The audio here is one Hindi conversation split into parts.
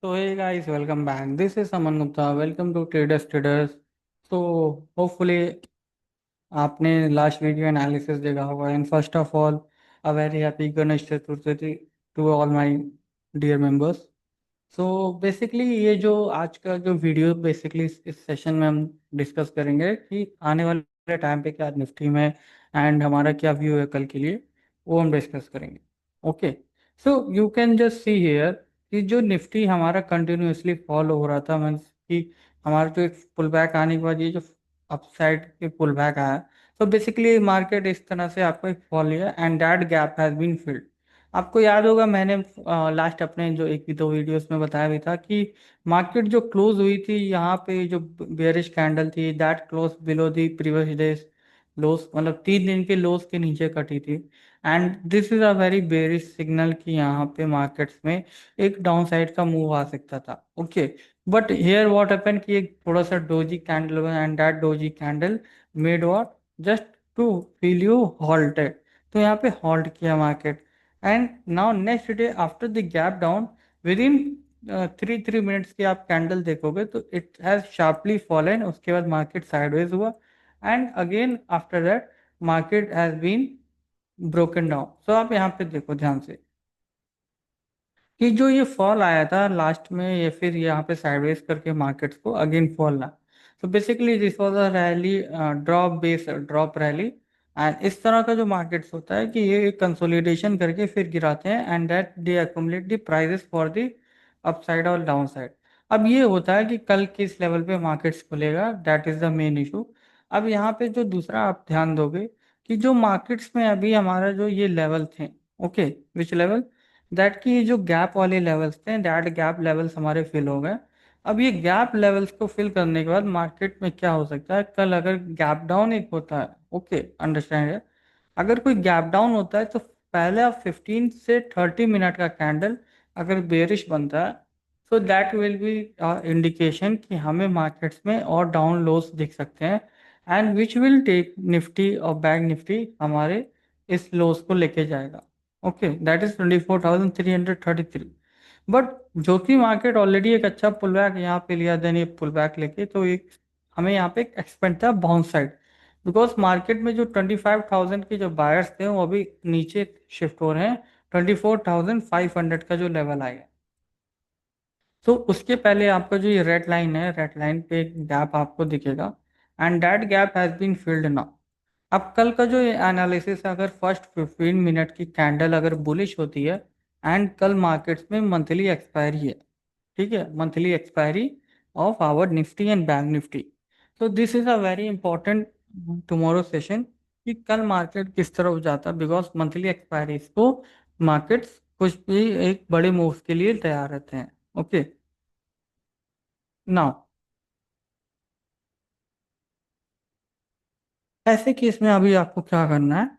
So hey guys, welcome back. This is Aman Gupta. Welcome to Traders Traders. So hopefully आपने लास्ट वीडियो एनालिसिस देखा होगा and first of all a very happy Ganesh Chaturthi to all my dear members. So basically ये जो आज का जो वीडियो बेसिकली इस सेशन में हम डिस्कस करेंगे कि आने वाले टाइम पे क्या निफ्टी में एंड हमारा क्या व्यू है कल के लिए, वो हम डिस्कस करेंगे। Okay, so you can just see here कि जो निफ्टी हमारा कंटिन्यूअसली फॉल हो रहा था, मीन्स कि हमारा जो एक पुल बैक आने के बाद ये जो अपसाइड के पुल बैक आया, तो बेसिकली मार्केट इस तरह से आपको एक फॉल लिया and that gap has been filled. आपको याद होगा मैंने लास्ट अपने जो एक भी दो वीडियोस में बताया भी था कि मार्केट जो क्लोज हुई थी यहाँ पे जो बेयरिश कैंडल थी that close below the previous days lows, मतलब 3 दिन के लोस के नीचे कटी थी। And this is a very bearish signal कि यहाँ पे मार्केट्स में एक डाउन साइड का मूव आ सकता था। Okay, but here what happen कि एक थोड़ा सा doji candle and that doji candle made what just to feel you halted. तो यहाँ पे हॉल्ट किया market and now next day after the gap down with in 3 minutes की आप कैंडल देखोगे तो इट हैज शार्पली फॉलन। उसके बाद मार्केट साइडवेज हुआ and again after that market has been broken down. So आप यहाँ पे देखो ध्यान से कि जो ये फॉल आया था लास्ट में ये फिर यहाँ पे साइडवेज करके मार्केट्स को अगेन फॉल ना। तो basically this was a rally, drop base drop rally. And इस तरह का जो मार्केट्स होता है कि ये कंसोलिडेशन करके फिर गिराते हैं and that they accumulate the prices for the upside और डाउन साइड। अब ये होता है कि कल किस लेवल पे मार्केट्स खुलेगा, that is the main issue. अब यहाँ पे जो दूसरा आप ध्यान दोगे कि जो मार्केट्स में अभी हमारा जो ये लेवल थे, ओके, विच लेवल, दैट की जो गैप वाले लेवल्स थे दैट गैप लेवल्स हमारे फिल हो गए। अब ये गैप लेवल्स को फिल करने के बाद मार्केट में क्या हो सकता है, कल अगर गैप डाउन एक होता है, ओके अंडरस्टैंड है, अगर कोई गैप डाउन होता है तो पहले आप 15 से 30 मिनट का कैंडल अगर बेरिश बनता है तो दैट विल बी इंडिकेशन कि हमें मार्केट्स में और डाउन लोस दिख सकते हैं and which will take Nifty और बैंक निफ्टी हमारे इस लोस को लेके जाएगा। Okay, that is 24,333। बट जो कि मार्केट ऑलरेडी एक अच्छा पुल बैक यहाँ पे लिया, देन ये पुल बैक लेके तो एक हमें यहाँ पे एक्सपेक्ट था बाउंस साइड, बिकॉज मार्केट में जो 25,000 के जो बायर्स थे वो अभी नीचे शिफ्ट हो रहे हैं। 24,500 का जो लेवल आएगा, तो उसके पहले आपका जो ये रेड लाइन है, रेड लाइन पे एक गैप आपको दिखेगा and that gap has been filled now. अब कल का जो एनालिसिस है, अगर फर्स्ट 15 मिनट की कैंडल अगर बुलिश होती है एंड कल मार्केट्स में मंथली एक्सपायरी है, ठीक है, monthly expiry of our Nifty and bank Nifty, तो this is a very important tomorrow session कि कल मार्केट किस तरफ जाता है, बिकॉज मंथली एक्सपायरी को मार्केट्स कुछ भी एक बड़े मूव्स के लिए तैयार रहते हैं। ओके, नाउ ऐसे केस में अभी आपको क्या करना है,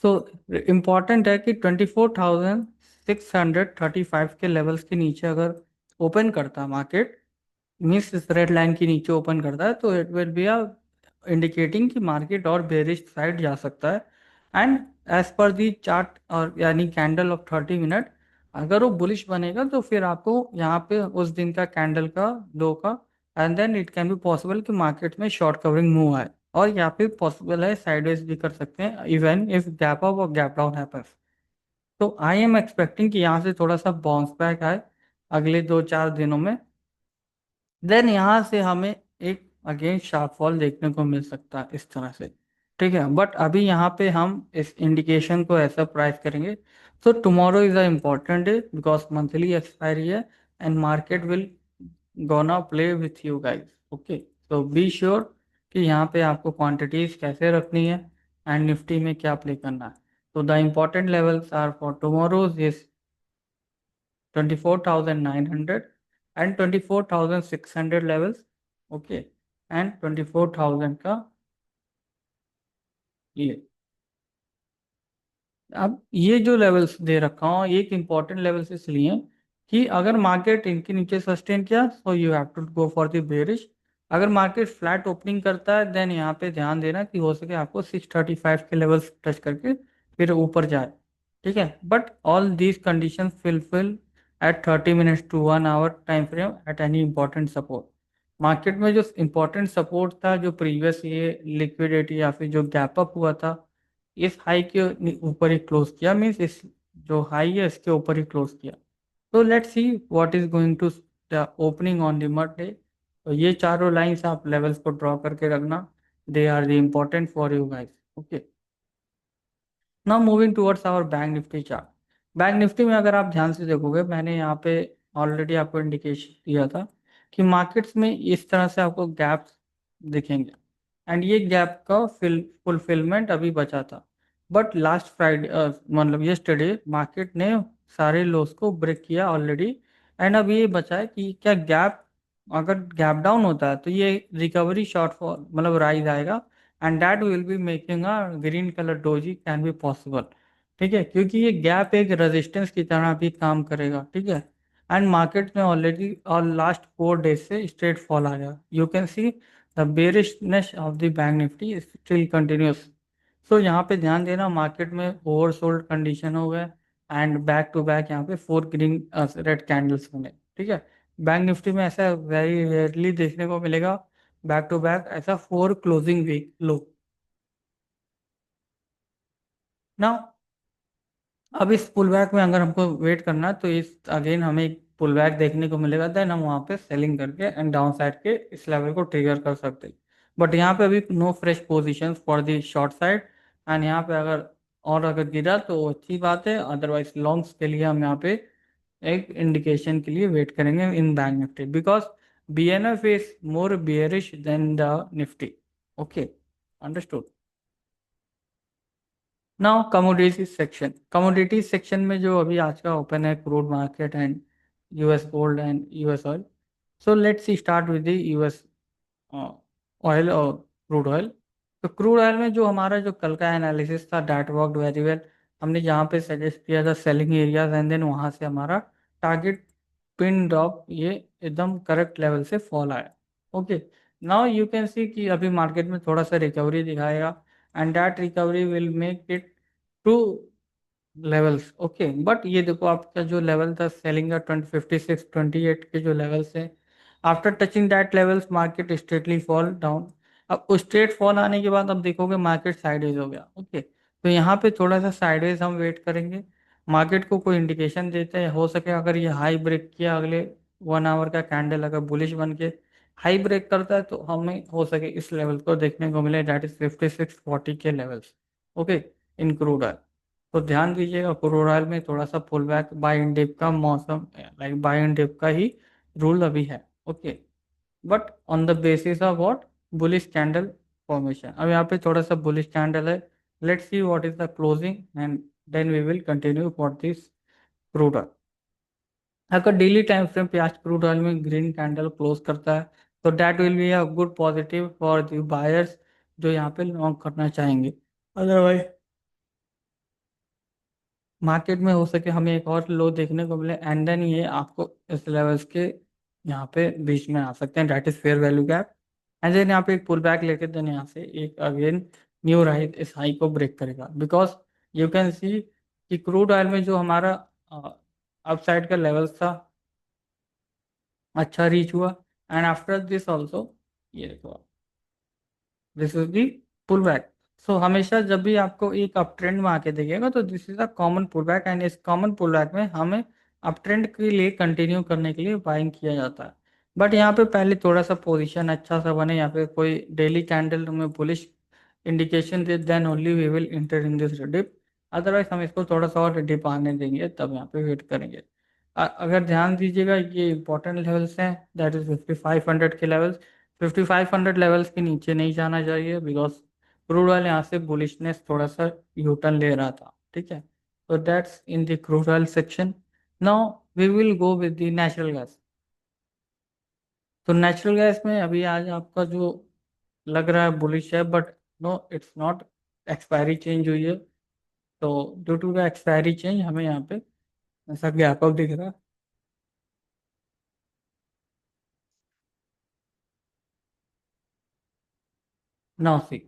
सो इम्पॉर्टेंट है कि 24,635 के लेवल्स के नीचे अगर ओपन करता है मार्केट, मीन्स इस रेड लाइन के नीचे ओपन करता है, तो it will be a indicating कि मार्केट और बेरिश साइड जा सकता है। And as per the chart और यानी कैंडल ऑफ 30 मिनट, अगर वो बुलिश बनेगा तो फिर आपको यहाँ पे उस दिन का कैंडल का लो का and then it can be possible कि मार्केट में शॉर्ट कवरिंग मूव आए, और यहाँ पे पॉसिबल है साइडवेज भी कर सकते हैं इवन इफ गैप अप और गैप डाउन हैपेंस। तो आई एम एक्सपेक्टिंग कि यहाँ से थोड़ा सा बाउंस बैक आए अगले 2-4 दिनों में, देन यहाँ से हमें एक अगेन शार्प फॉल देखने को मिल सकता है इस तरह से। ठीक है, बट अभी यहाँ पे हम इस इंडिकेशन को ऐसा प्राइस करेंगे। तो tomorrow is a important day because monthly expiry है and market will gonna play with you guys. Okay, तो बी श्योर कि यहाँ पे आपको क्वांटिटीज कैसे रखनी है एंड निफ्टी में क्या प्ले करना है। तो the important levels are for tomorrow's is 24,900 and 24,600 levels, okay, and 24,000 का ये। अब ये जो लेवल्स दे रखा हूँ ये एक इम्पॉर्टेंट लेवल्स इसलिए कि अगर मार्केट इनके नीचे सस्टेन किया so you have to go for the bearish. अगर मार्केट फ्लैट ओपनिंग करता है देन यहाँ पे ध्यान देना कि हो सके आपको 635 के लेवल्स टच करके फिर ऊपर जाए। ठीक है, but all these conditions fulfil at 30 minutes to 1 hour time frame at any important support। Market में जो इम्पोर्टेंट सपोर्ट था, जो प्रीवियस ये लिक्विडिटी या फिर जो गैप अप हुआ था, इस हाई के ऊपर ही क्लोज किया, मीन्स इस जो हाई है इसके ऊपर ही क्लोज किया। तो let's see what is going to opening on the Monday. तो ये चारों लाइंस आप लेवल्स को ड्रॉ करके रखना, they are the important for you guys. Okay, now moving towards our bank Nifty chart. Bank Nifty में अगर आप ध्यान से देखोगे, मैंने यहाँ पे ऑलरेडी आपको इंडिकेशन दिया था कि मार्केट्स में इस तरह से आपको गैप्स दिखेंगे, एंड ये गैप का फुलफिलमेंट अभी बचा था। बट लास्ट फ्राइडे मतलब यस्टरडे मार्केट ने सारे लोस को ब्रेक किया ऑलरेडी, एंड अब ये बचा है कि क्या गैप, अगर गैप डाउन होता है तो ये रिकवरी शॉर्टफॉल मतलब राइज आएगा, and that will be making a green colour doji can be possible. ठीक है, क्योंकि ये गैप एक रेजिस्टेंस की तरह भी काम करेगा। ठीक है, एंड मार्केट में ऑलरेडी और लास्ट 4 डेज से स्ट्रेट फॉल आ गया। You can see the bearishness of the bank Nifty still continues. So यहाँ पे ध्यान देना, मार्केट में ओवरसोल्ड कंडीशन हो गए, एंड बैक टू बैक यहाँ पे 4 ग्रीन रेड कैंडल्स बने। ठीक है, बैंक निफ्टी में ऐसा वेरी रेयरली देखने को मिलेगा, बैक टू बैक ऐसा 4 क्लोजिंग वीक लो। ना, अब इस पुल बैक में अगर हमको वेट करना है तो इस अगेन हमें एक पुल बैक देखने को मिलेगा, देन हम वहाँ पे सेलिंग करके एंड डाउन साइड के इस लेवल को ट्रिगर कर सकते हैं। बट यहाँ पे अभी no fresh position for the short side, and यहाँ पे अगर गिरा तो अच्छी बात है, अदरवाइज लॉन्ग्स के लिए हम यहाँ पे एक इंडिकेशन के लिए वेट करेंगे in bank Nifty, because BNF is more bearish than the Nifty. Okay, understood. Now commodities section. Commodities section में जो अभी आज का ओपन है, crude market and US gold and US oil. So let's see start with the US oil और क्रूड ऑयल। तो क्रूड ऑयल में जो हमारा जो कल का एनालिसिस था, दैट वर्कड वेरी वेल। हमने जहाँ पे सजेस्ट किया था सेलिंग एरियाज, एंड देन वहाँ से हमारा टारगेट पिन ड्रॉप ये एकदम करेक्ट लेवल से फॉल आया। ओके, नाउ यू कैन सी कि अभी मार्केट में थोड़ा सा रिकवरी दिखाएगा, and that recovery will make it two levels. Okay, but ये देखो आपका जो लेवल था सेलिंग का 2056-28 के जो लेवल्स है, after touching that levels market straightly fall down. अब उस स्ट्रेट फॉल आने के बाद अब देखोगे मार्केट साइडवेज हो गया। ओके, तो यहाँ पे थोड़ा सा साइडवेज हम वेट करेंगे, मार्केट को कोई इंडिकेशन देते हैं, हो सके अगर ये हाई ब्रेक किया, अगले 1 आवर का कैंडल अगर बुलिश बन के हाई ब्रेक करता है तो हमें हो सके इस लेवल को देखने को मिले, दैट इज 5640 के levels. Okay, in crude oil. तो ध्यान दीजिएगा, क्रूड ऑयल में थोड़ा सा pull back buy and dip का मौसम, लाइक बाय एंड डिप का ही रूल अभी है। Okay, but on the basis of what, bullish candle formation. अब यहाँ पे थोड़ा सा बुलिश कैंडल है, let's see what is the closing and then we will continue for this crude oil. अगर डेली टाइम फ्रेम पे आज क्रूड ऑयल में ग्रीन कैंडल क्लोज करता है तो that will be a good positive for the buyers जो यहाँ पे लॉन्ग करना चाहेंगे। अदरवाइज मार्केट में हो सके हमें एक और लो देखने को मिले, एंड देन ये आपको इस लेवल्स के यहाँ पे बीच में आ सकते हैं, that is fair value gap. And then यहाँ पे एक पुल बैक लेके देन यहाँ से एक अगेन न्यू राइट इस हाई को ब्रेक करेगा, बिकॉज यू कैन सी कि क्रूड ऑयल में जो हमारा अपसाइड का लेवल्स था अच्छा रीच हुआ, एंड आफ्टर दिस ऑल्सो ये देखो this is the pull back. So हमेशा जब भी आपको एक अप ट्रेंड में आके दिखेगा तो this is a common pull back, and इस कॉमन पुल बैक में हमें अप ट्रेंड के लिए कंटिन्यू करने के लिए बाइंग किया जाता है। बट यहाँ पे पहले थोड़ा सा पोजीशन अच्छा सा बने, यहाँ पे कोई डेली कैंडल में बुलिश इंडिकेशन दे, then only we will enter in this dip. Otherwise हम इसको थोड़ा सा और डिप आने देंगे तब यहाँ पे वेट करेंगे। अगर ध्यान दीजिएगा ये इंपॉर्टेंट लेवल्स हैं, दैट इज 5500 के लेवल्स। 5500 लेवल्स के नीचे नहीं जाना चाहिए, बिकॉज क्रूड ऑयल यहाँ से बुलिशनेस थोड़ा सा यूटर्न ले रहा था। ठीक है, तो that's in the crude oil section. Now we will go with the natural gas. तो नेचुरल गैस में अभी आज आपका जो लग रहा है बुलिश है, but no it's not, expiry change हुई है। तो due to the expiry change हमें यहाँ पे ऐसा गैप अप दिख रहा है। नाउ सी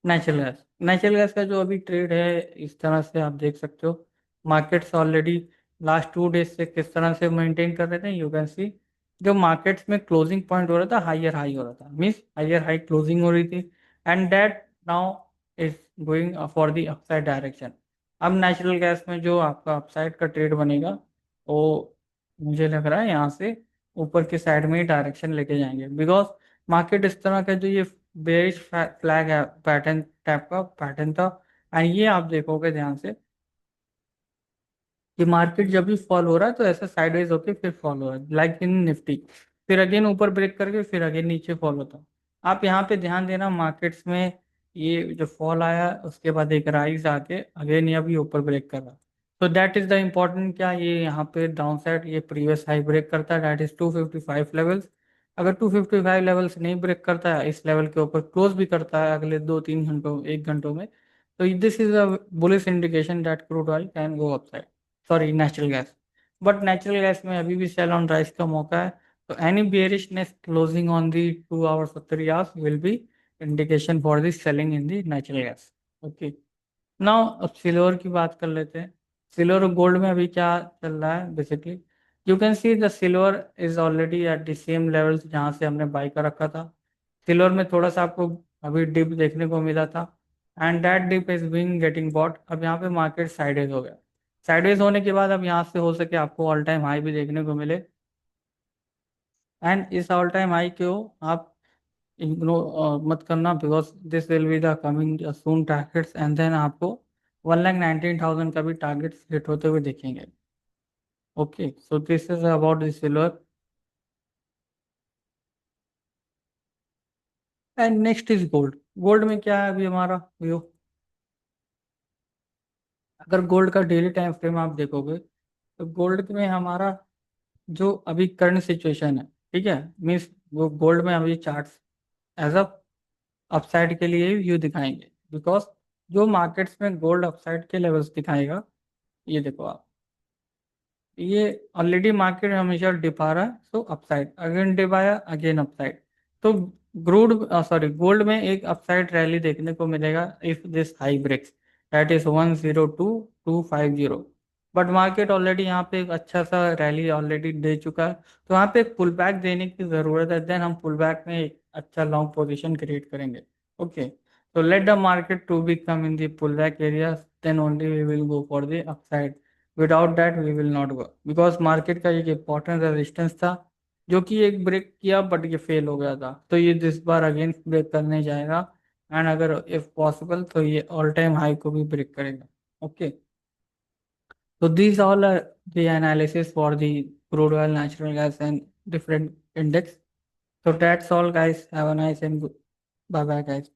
नेचुरल गैस का जो अभी ट्रेड है, इस तरह से आप देख सकते हो, मार्केट्स ऑलरेडी लास्ट 2 डेज से किस तरह से मेंटेन कर रहे थे, यू कैन सी जो मार्केट्स में क्लोजिंग पॉइंट हो रहा था हायर हाई हो रहा था, मीन्स हायर हाई क्लोजिंग हो रही थी, and that now is going for the upside direction. अब नेचुरल गैस में जो आपका अपसाइड का ट्रेड बनेगा वो मुझे लग रहा है यहाँ से ऊपर के साइड में ही डायरेक्शन लेके जाएंगे, बिकॉज मार्केट इस तरह का जो ये बेरिश फ्लैग है पैटर्न टाइप का पैटर्न था, एंड ये आप देखोगे ध्यान से कि मार्केट जब भी फॉल हो रहा है तो ऐसा साइडवेज होके फिर फॉल हो रहा है, लाइक इन निफ्टी, फिर अगेन ऊपर ब्रेक करके फिर अगेन नीचे फॉल होता है। आप यहाँ पे ध्यान देना मार्केट्स में, ये जो फॉल आया उसके बाद एक राइज आके अगेन ये अभी ऊपर ब्रेक कर रहा। तो दैट इज द इम्पोर्टेंट, क्या ये यहाँ पे डाउन साइड ये प्रीवियस हाई ब्रेक करता है, दैट इज 255 लेवल्स। अगर 255 लेवल्स नहीं ब्रेक करता है, इस लेवल के ऊपर क्लोज भी करता है अगले 2-3 घंटों 1 घंटों में, तो this is a bullish indication that crude oil can go upside, sorry natural gas. But natural gas में अभी भी सेल ऑन राइज का मौका है, तो any bearishness closing on the 2 hours और 3 hours will be indication for the selling in the natural gas. Okay, now अब सिल्वर की बात कर लेते हैं। सिल्वर और गोल्ड में अभी क्या चल रहा है, basically you can see the silver is already at the same level जहाँ से हमने बाई का रखा था। सिल्वर में थोड़ा सा आपको अभी डिप देखने को मिला था, and that dip is being getting bought. अब यहाँ पे मार्केट साइडेज हो गया, साइडवेज होने के बाद अब यहाँ से हो सके आपको ऑल टाइम हाई भी देखने को मिले, एंड इस ऑल टाइम हाई को आप इग्नोर मत करना, because this will be the coming soon targets, and then आपको 1,19,000 का भी टारगेट्स हिट होते हुए देखेंगे। Okay, so this is about the silver, and next is gold. Gold में क्या है अभी हमारा व्यू, अगर गोल्ड का डेली टाइम फ्रेम आप देखोगे तो गोल्ड में हमारा जो अभी करंट सिचुएशन है, ठीक है, मीन्स वो गोल्ड में अभी चार्ट्स एज अ अपसाइड के लिए व्यू दिखाएंगे, बिकॉज जो मार्केट्स में गोल्ड अपसाइड के लेवल्स दिखाएगा, ये देखो आप, ये ऑलरेडी मार्केट हमेशा डिप आ रहा है, सो अपसाइड अगेन डिप आया अगेन अपसाइड, तो क्रूड सॉरी गोल्ड में एक अपसाइड रैली देखने को मिलेगा if this high breaks, that is 102,250। But market already यहाँ पे एक अच्छा सा रैली ऑलरेडी दे चुका है, तो यहाँ पे एक पुल बैक देने की जरूरत है, देन हम पुल बैक में एक अच्छा लॉन्ग पोजिशन क्रिएट करेंगे। Okay, so let the market to become in the pullback areas, then only we will go for the upside, without that we will not go, because market का एक इंपॉर्टेंट रेजिस्टेंस था जो कि एक ब्रेक किया बट ये फेल हो गया था, तो ये इस बार अगेन ब्रेक करने जाएगा, एंड अगर इफ पॉसिबल तो ये ऑल टाइम हाई को भी ब्रेक करेगा। Okay, so these all are the analysis for the crude oil, natural gas and different index. So that's all guys, have a nice and good, bye bye guys.